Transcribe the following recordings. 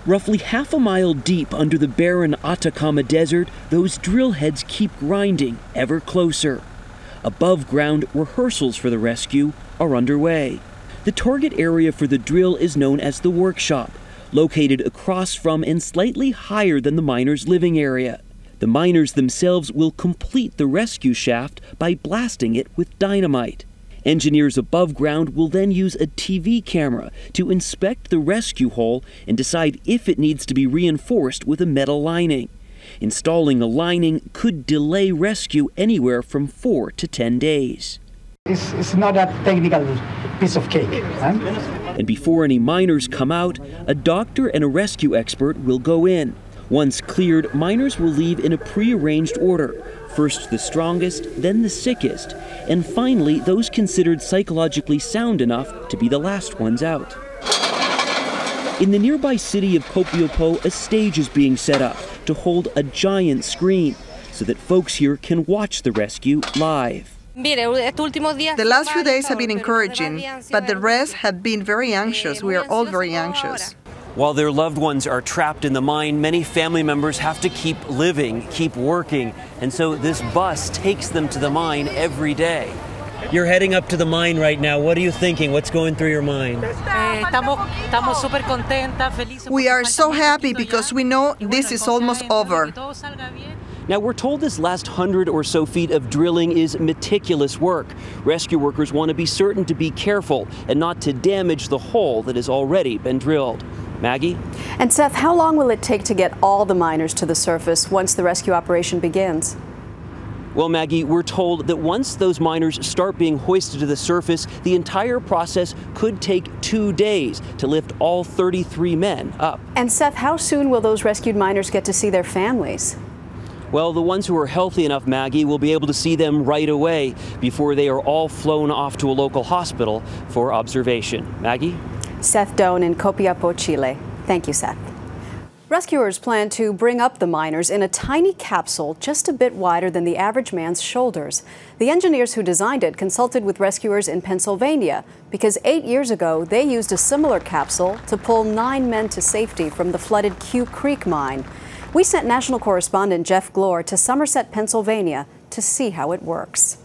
Roughly half a mile deep under the barren Atacama Desert, those drill heads keep grinding ever closer. Above ground rehearsals for the rescue are underway. The target area for the drill is known as the workshop, located across from and slightly higher than the miners' living area. The miners themselves will complete the rescue shaft by blasting it with dynamite. Engineers above ground will then use a TV camera to inspect the rescue hole and decide if it needs to be reinforced with a metal lining. Installing a lining could delay rescue anywhere from 4 to 10 days. It's not a technical piece of cake. Huh? And before any miners come out, a doctor and a rescue expert will go in. Once cleared, miners will leave in a prearranged order. First the strongest, then the sickest, and finally those considered psychologically sound enough to be the last ones out. In the nearby city of Copiapó, a stage is being set up to hold a giant screen so that folks here can watch the rescue live. The last few days have been encouraging, but the rest have been very anxious. We are all very anxious. While their loved ones are trapped in the mine, many family members have to keep living, keep working, and so this bus takes them to the mine every day. You're heading up to the mine right now. What are you thinking? What's going through your mind? We are so happy because we know this is almost over. Now, we're told this last 100 or so feet of drilling is meticulous work. Rescue workers want to be certain to be careful and not to damage the hole that has already been drilled. Maggie? And Seth, how long will it take to get all the miners to the surface once the rescue operation begins? Well, Maggie, we're told that once those miners start being hoisted to the surface, the entire process could take 2 days to lift all 33 men up. And Seth, how soon will those rescued miners get to see their families? Well, the ones who are healthy enough, Maggie, will be able to see them right away before they are all flown off to a local hospital for observation. Maggie? Seth Doan in Copiapó, Chile. Thank you, Seth. Rescuers plan to bring up the miners in a tiny capsule just a bit wider than the average man's shoulders. The engineers who designed it consulted with rescuers in Pennsylvania because 8 years ago they used a similar capsule to pull 9 men to safety from the flooded Q Creek mine. We sent national correspondent Jeff Glor to Somerset, Pennsylvania to see how it works.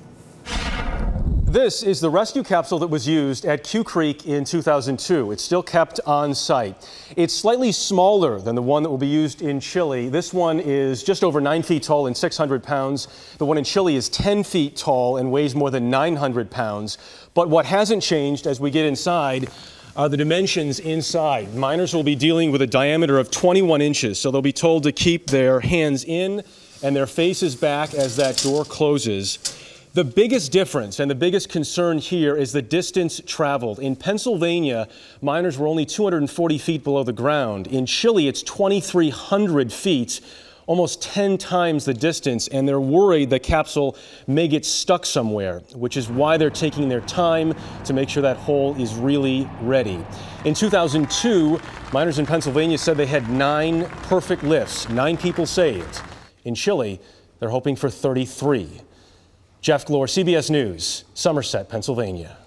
This is the rescue capsule that was used at Q Creek in 2002. It's still kept on site. It's slightly smaller than the one that will be used in Chile. This one is just over 9 feet tall and 600 pounds. The one in Chile is 10 feet tall and weighs more than 900 pounds. But what hasn't changed as we get inside are the dimensions inside. Miners will be dealing with a diameter of 21 inches, so they'll be told to keep their hands in and their faces back as that door closes. The biggest difference and the biggest concern here is the distance traveled. In Pennsylvania, miners were only 240 feet below the ground. In Chile, it's 2,300 feet, almost 10 times the distance, and they're worried the capsule may get stuck somewhere, which is why they're taking their time to make sure that hole is really ready. In 2002, miners in Pennsylvania said they had 9 perfect lifts, 9 people saved. In Chile, they're hoping for 33. Jeff Glor, CBS News, Somerset, Pennsylvania.